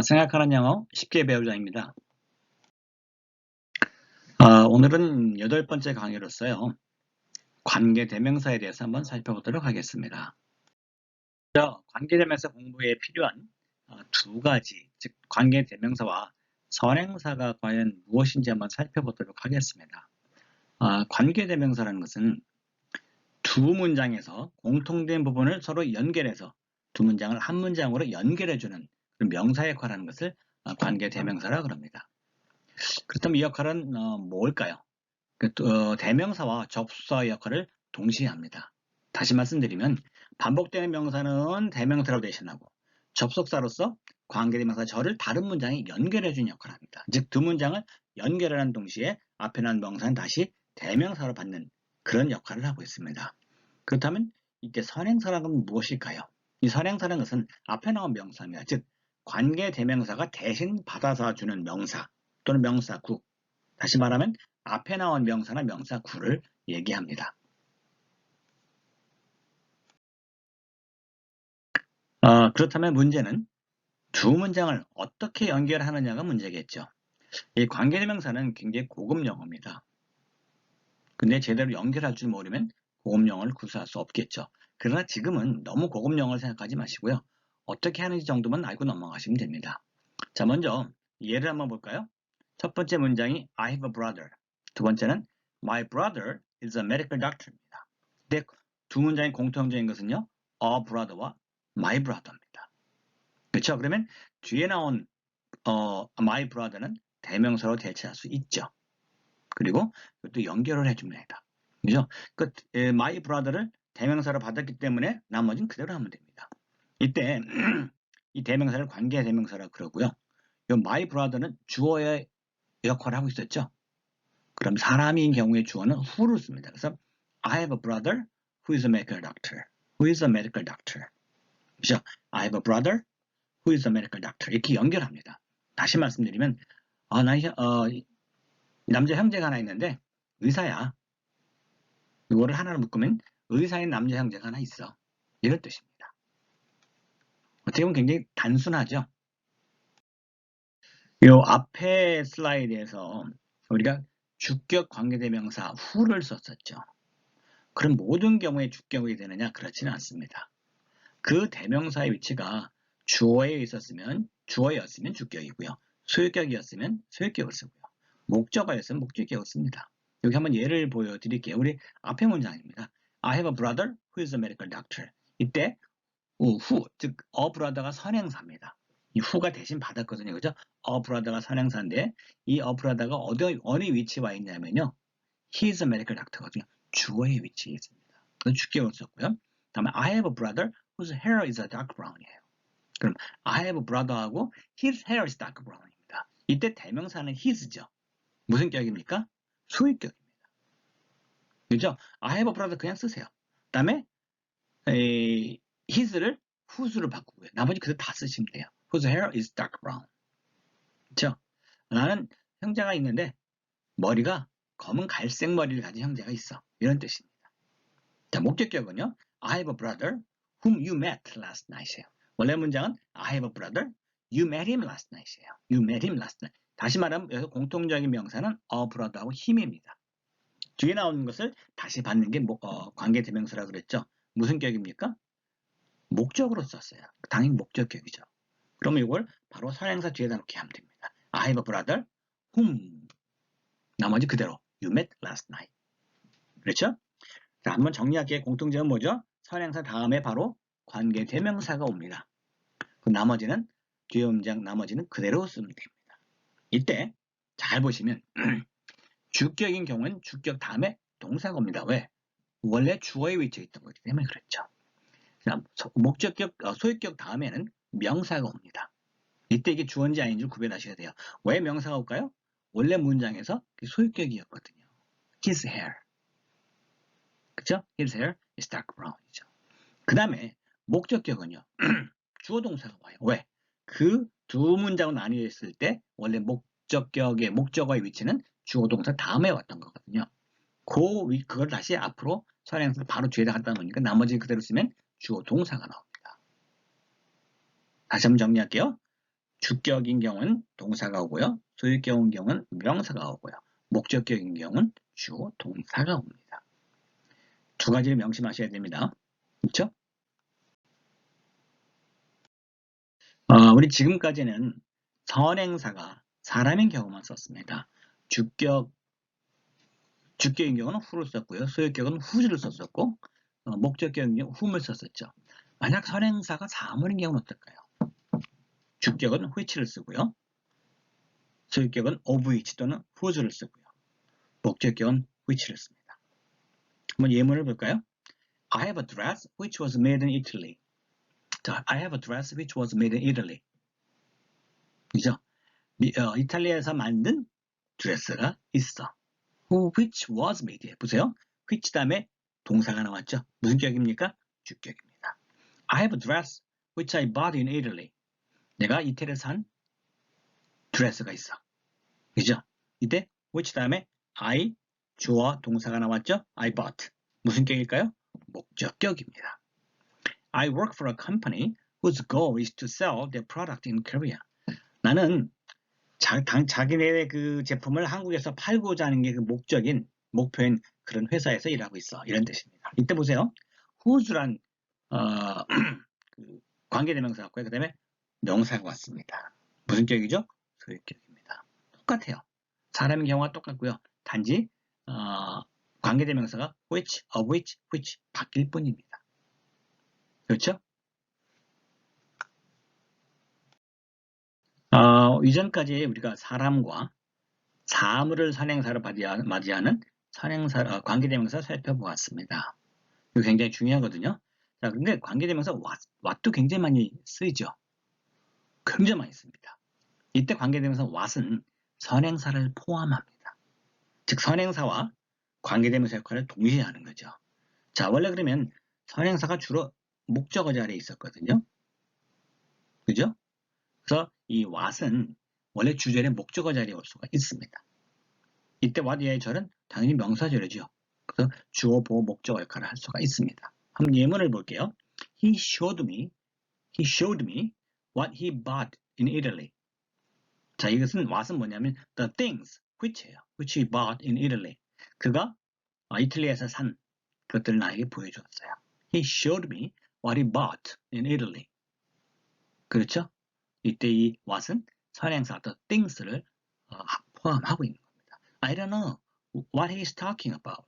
생각하는 영어 쉽게 배우자입니다. 오늘은 8번째 강의로서요. 관계대명사에 대해서 한번 살펴보도록 하겠습니다. 먼저 관계대명사 공부에 필요한 두 가지, 즉 관계대명사와 선행사가 과연 무엇인지 한번 살펴보도록 하겠습니다. 관계대명사라는 것은 두 문장에서 공통된 부분을 서로 연결해서 두 문장을 한 문장으로 연결해주는 그런 명사 역할을 하는 것을 관계대명사라고 합니다. 그렇다면 이 역할은 뭘까요? 대명사와 접수사 역할을 동시에 합니다. 다시 말씀드리면 반복되는 명사는 대명사로 대신하고 접속사로서 관계대명사 저를 다른 문장에 연결해주는 역할을 합니다. 즉 두 문장을 연결하는 동시에 앞에 나온 명사는 다시 대명사로 받는 그런 역할을 하고 있습니다. 그렇다면 이때 선행사란 무엇일까요? 이 선행사라는 것은 앞에 나온 명사입니다. 즉 관계대명사가 대신 받아서 주는 명사 또는 명사구, 다시 말하면 앞에 나온 명사나 명사구를 얘기합니다. 그렇다면 문제는 두 문장을 어떻게 연결하느냐가 문제겠죠. 이 관계대명사는 굉장히 고급 용어입니다. 근데 제대로 연결할 줄 모르면 고급 용어를 구사할 수 없겠죠. 그러나 지금은 너무 고급 용어를 생각하지 마시고요. 어떻게 하는지 정도만 알고 넘어가시면 됩니다. 자, 먼저 예를 한번 볼까요? 첫 번째 문장이 I have a brother. 두 번째는 My brother is a medical doctor입니다. 근데 두 문장의 공통적인 것은요. A brother와 my brother입니다. 그렇죠? 그러면 뒤에 나온 my brother는 대명사로 대체할 수 있죠. 그리고 그것도 연결을 해줍니다. 그죠? 그 my brother를 대명사로 받았기 때문에 나머지는 그대로 하면 됩니다. 이때 이 대명사를 관계 대명사라고 그러고요. 이 my brother는 주어의 역할을 하고 있었죠. 그럼 사람인 경우에 주어는 who를 씁니다. 그래서 I have a brother who is a medical doctor. Who is a medical doctor. 그죠? I have a brother who is a medical doctor. 이렇게 연결합니다. 다시 말씀드리면 남자 형제가 하나 있는데 의사야. 이거를 하나로 묶으면 의사인 남자 형제가 하나 있어. 이런 뜻입니다. 어떻게 보면 굉장히 단순하죠. 이 앞에 슬라이드에서 우리가 주격 관계대명사 who를 썼었죠. 그럼 모든 경우에 주격이 되느냐? 그렇지는 않습니다. 그 대명사의 위치가 주어였으면 주격이고요. 소유격이었으면 소유격을 쓰고요. 목적어였으면 목적격을 씁니다. 여기 한번 예를 보여드릴게요. 우리 앞에 문장입니다. I have a brother who is a medical doctor. 이때 who, 즉 a brother가 선행사입니다. 이 who가 대신 받았거든요. 그죠? a brother가 선행사인데 이 a brother가 어느 위치에 와 있냐면요. He is a medical doctor거든요. 주어의 위치에 있습니다. 그래서 주격을 썼고요. 다음에 I have a brother whose hair is a dark brown이에요. 그럼 I have a brother하고 his hair is dark brown입니다. 이때 대명사는 his죠. 무슨 격입니까? 소유격입니다. 그죠? I have a brother 그냥 쓰세요. 그 다음에 his를 whose로 바꾸고요. 나머지 그대로 다 쓰시면 돼요. Whose hair is dark brown. 그죠? 나는 형제가 있는데 머리가 검은 갈색 머리를 가진 형제가 있어. 이런 뜻입니다. 자, 목적격은요. I have a brother whom you met last night이에요. 원래 문장은 I have a brother, you met him last night이에요. You met him last night. 다시 말하면 여기서 공통적인 명사는 a brother하고 him입니다. 뒤에 나오는 것을 다시 받는 게 관계대명사라고 그랬죠. 무슨 격입니까? 목적으로 썼어요. 당연히 목적격이죠. 그러면 이걸 바로 선행사 뒤에다 놓게 하면 됩니다. I have a brother whom 나머지 그대로 you met last night. 그렇죠? 자, 한번 정리할게요. 공통점은 뭐죠? 선행사 다음에 바로 관계대명사가 옵니다. 그 나머지는 뒤에 문장 나머지는 그대로 쓰면 됩니다. 이때 잘 보시면 주격인 경우는 주격 다음에 동사가 옵니다. 왜? 원래 주어의 위치에 있던 거기 때문에 그렇죠. 자, 목적격, 소유격 다음에는 명사가 옵니다. 이때 이게 주어인지 아닌지 구별하셔야 돼요. 왜 명사가 올까요? 원래 문장에서 소유격이었거든요. His hair. 그쵸? His hair is dark brown이죠. 그 다음에 목적격은요. 주어 동사가 와요. 왜? 그 두 문장으로 나뉘어 있을 때 원래 목적어의 위치는 주어 동사 다음에 왔던 거거든요. 그걸 다시 앞으로 선행사 바로 뒤에다 갖다 놓으니까 나머지 그대로 쓰면 주어 동사가 나옵니다. 다시 한번 정리할게요. 주격인 경우는 동사가 오고요. 소유격인 경우는 명사가 오고요. 목적격인 경우는 주어 동사가 옵니다. 두 가지를 명심하셔야 됩니다. 그렇죠? 우리 지금까지는 선행사가 사람인 경우만 썼습니다. 주격인 경우는 who를 썼고요. 소유격은 whose를 썼었고 목적격인 경우 whom을 썼었죠. 만약 선행사가 사물인 경우는 어떨까요? 주격은 which를 쓰고요. 소유격은 of which 또는 whose를 쓰고요. 목적격은 which를 씁니다. 한번 예문을 볼까요? I have a dress which was made in Italy. 자, I have a dress which was made in Italy. 그죠? 이탈리아에서 만든 드레스가 있어. which was made. 보세요. which 다음에 동사가 나왔죠. 무슨 격입니까? 주격입니다. I have a dress which I bought in Italy. 내가 이태리에서 산 드레스가 있어. 그죠? 이때 which 다음에 I 주어 동사가 나왔죠? I bought. 무슨 격일까요? 목적격입니다. I work for a company whose goal is to sell their product in Korea. 나는 자기네 그 제품을 한국에서 팔고자 하는 게 그 목표인 그런 회사에서 일하고 있어. 이런 뜻입니다. 이때 보세요. whose란 그 관계대명사 같고요. 그 다음에 명사가 왔습니다. 무슨 격이죠? 소유격입니다. 똑같아요. 사람의 경우가 똑같고요. 단지 관계대명사가 which, of which 바뀔 뿐입니다. 그렇죠? 이전까지 우리가 사람과 사물을 선행사로 맞이하는 선행사, 관계대명사 살펴보았습니다. 이거 굉장히 중요하거든요. 자, 근데 관계대명사 what도 굉장히 많이 쓰이죠. 굉장히 많이 씁니다. 이때 관계대명사 what은 선행사를 포함합니다. 즉 선행사와 관계대명사 역할을 동시에 하는 거죠. 자, 원래 그러면 선행사가 주로 목적어 자리에 있었거든요. 그죠? 그래서 이 what은 원래 주절의 목적어 자리에 올 수가 있습니다. 이때 what의 절은 당연히 명사절이죠. 그래서 주어, 보어, 목적어 역할을 할 수가 있습니다. 한번 예문을 볼게요. He showed me what he bought in Italy. 자, 이것은 what은 뭐냐면 the things which he bought in Italy. 그가 이탈리아에서 산 것들을 나에게 보여주었어요. He showed me what he bought in Italy. 그렇죠? 이때 이 what은 선행사 the things를 포함하고 있는 겁니다. I don't know what he is talking about.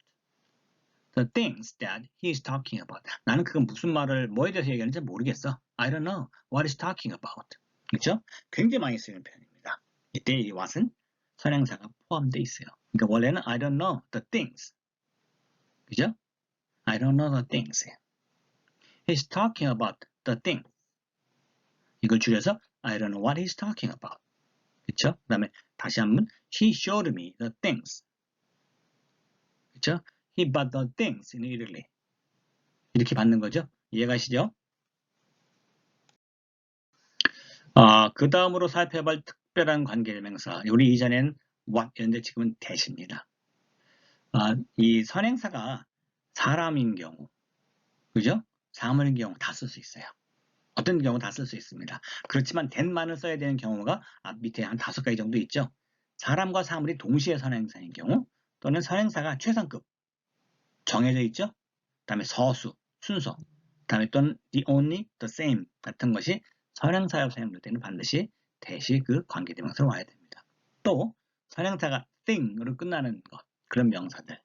The things that he is talking about. 나는 그건 무슨 말을 뭐에 대해서 얘기하는지 모르겠어. I don't know what he's talking about. 그렇죠? 굉장히 많이 쓰이는 표현입니다. 이때 이 what은 선행사가 포함되어 있어요. 그러니까 원래는 I don't know the things. 그죠? I don't know the things. He's talking about the thing. 이걸 줄여서 I don't know what he's talking about. 그렇죠? 그 다음에 다시 한번 He showed me the things. 그렇죠? He bought the things in Italy. 이렇게 받는 거죠. 이해가시죠? 그 다음으로 살펴볼 특별한 관계대명사. 우리 이전엔 what였는데 지금은 that입니다. 이 선행사가 사람인 경우, 그죠? 사물인 경우 다 쓸 수 있어요. 어떤 경우 다 쓸 수 있습니다. 그렇지만 that만을 써야 되는 경우가 밑에 한 5가지 정도 있죠. 사람과 사물이 동시에 선행사인 경우, 또는 선행사가 최상급 정해져 있죠. 그 다음에 서수, 순서, 그 다음에 또는 the only, the same 같은 것이 선행사로 사용될 때는 반드시 that이 그 관계대명사로 와야 됩니다. 또 선행사가 thing으로 끝나는 것, 그런 명사들,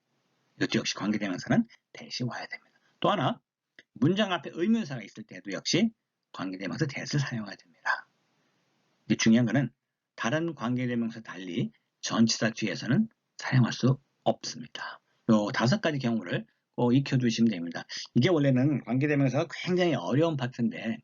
이것도 역시 관계대명사는 that이 와야 됩니다. 또 하나, 문장 앞에 의문사가 있을 때도 역시 관계대명사 that을 사용해야 됩니다. 이게 중요한 것은 다른 관계대명사 달리 전치사 뒤에서는 사용할 수 없습니다. 이 5가지 경우를 꼭 익혀두시면 됩니다. 이게 원래는 관계대명사가 굉장히 어려운 파트인데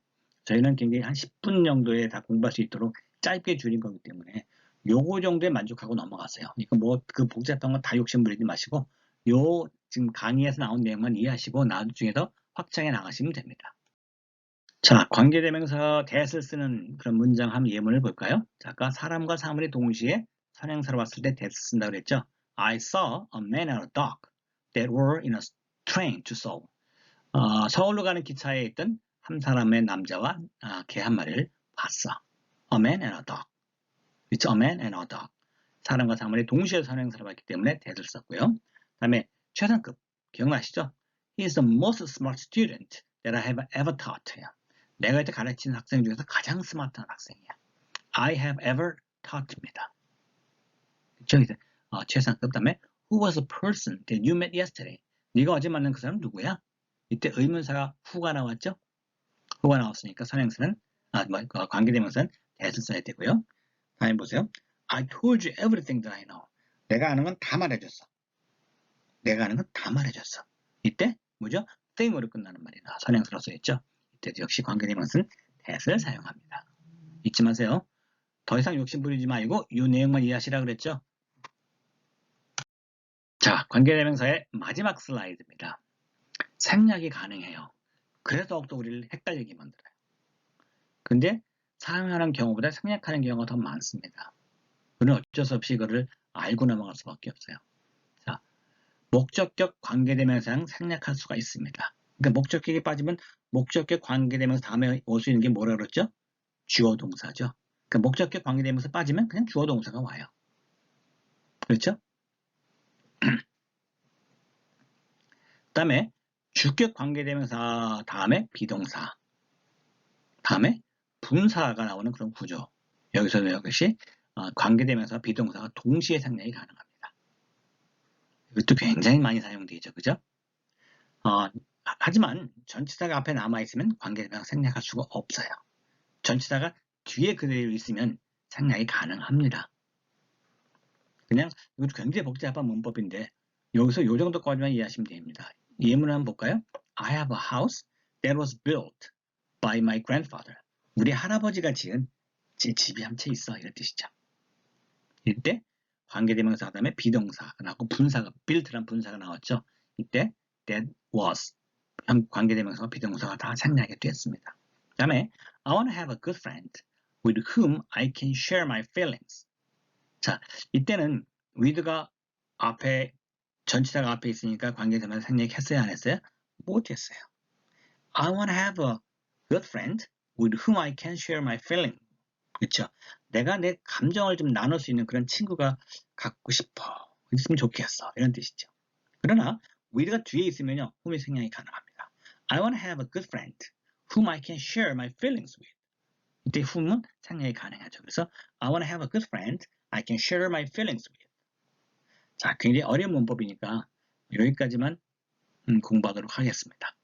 저희는 굉장히 한 10분 정도에 다 공부할 수 있도록 짧게 줄인 거기 때문에 요거 정도에 만족하고 넘어갔어요. 그러니까 뭐 그 복잡한 거 다 욕심 부리지 마시고 요 지금 강의에서 나온 내용만 이해하시고 나중에도 확장해 나가시면 됩니다. 자, 관계대명사 that을 쓰는 그런 문장 한 예문을 볼까요? 자, 아까 사람과 사물이 동시에 선행사로 왔을 때 that을 쓴다고 그랬죠? I saw a man and a dog that were in a train to Seoul. 서울로 가는 기차에 있던 한 사람의 남자와 개 한 마리를 봤어. a man and a dog. It's a man and a dog. 사람과 사물이 동시에 선행사로 봤기 때문에 that을 썼고요. 다음에 최상급 기억나시죠? He is the most smart student that I have ever taught. 내가 이때 가르친 학생 중에서 가장 스마트한 학생이야. I have ever taught입니다. 그쵸? 이제 최상급. 다음에 who was the person that you met yesterday? 네가 어제 만난 그 사람 누구야? 이때 의문사가 who가 나왔죠? who가 나왔으니까 선행사는 관계대명사는 that을 써야 되고요. 다음에 보세요. I told you everything that I know. 내가 아는 건 다 말해줬어. 내가 아는 건 다 말해줬어. 이때 뭐죠? thing으로 끝나는 말이다. 선행사로 써있죠. 이때도 역시 관계대명사는 that을 사용합니다. 잊지 마세요. 더 이상 욕심 부리지 말고 이 내용만 이해하시라 그랬죠. 자, 관계대명사의 마지막 슬라이드입니다. 생략이 가능해요. 그래서 더욱더 우리를 헷갈리게 만들어요. 근데 사용하는 경우보다 생략하는 경우가 더 많습니다. 우리는 어쩔 수 없이 이거를 알고 넘어갈 수밖에 없어요. 자, 목적격 관계대명사랑 생략할 수가 있습니다. 그러니까 목적격이 빠지면 목적격 관계대명사 다음에 올 수 있는 게 뭐라 그랬죠? 주어 동사죠. 그러니까 목적격 관계대명사 빠지면 그냥 주어 동사가 와요. 그렇죠? 그다음에 주격 관계대명사 다음에 비동사, 다음에 분사가 나오는 그런 구조. 여기서도 역시 관계대명사, 비동사가 동시에 생략이 가능합니다. 이것도 굉장히 많이 사용되죠, 그죠? 하지만 전치사가 앞에 남아있으면 관계대명사 생략할 수가 없어요. 전치사가 뒤에 그대로 있으면 생략이 가능합니다. 그냥 이것도 굉장히 복잡한 문법인데 여기서 이 정도까지만 이해하시면 됩니다. 예문을 한번 볼까요? I have a house that was built by my grandfather. 우리 할아버지가 지은 제 집이 한 채 있어. 이런 뜻이죠. 이때 관계대명사 다음에 비동사가 나왔고 분사가 built란 분사가 나왔죠. 이때 that was 관계대명사와 비동사가 다 생략이 됐습니다. 그 다음에 I want to have a good friend with whom I can share my feelings. 자, 이때는 with가 앞에 전치사가 앞에 있으니까 관계대명사 생략했어요? 안 했어요? 못했어요. I want to have a good friend with whom I can share my feelings. 그렇죠? 내가 내 감정을 좀 나눌 수 있는 그런 친구가 갖고 싶어. 있으면 좋겠어. 이런 뜻이죠. 그러나 with가 뒤에 있으면요. whom이 생략이 가능합니다. I want to have a good friend whom I can share my feelings with. 이때 whom은 생략이 가능하죠. 그래서 I want to have a good friend I can share my feelings with. 자, 굉장히 어려운 문법이니까 여기까지만 공부하도록 하겠습니다.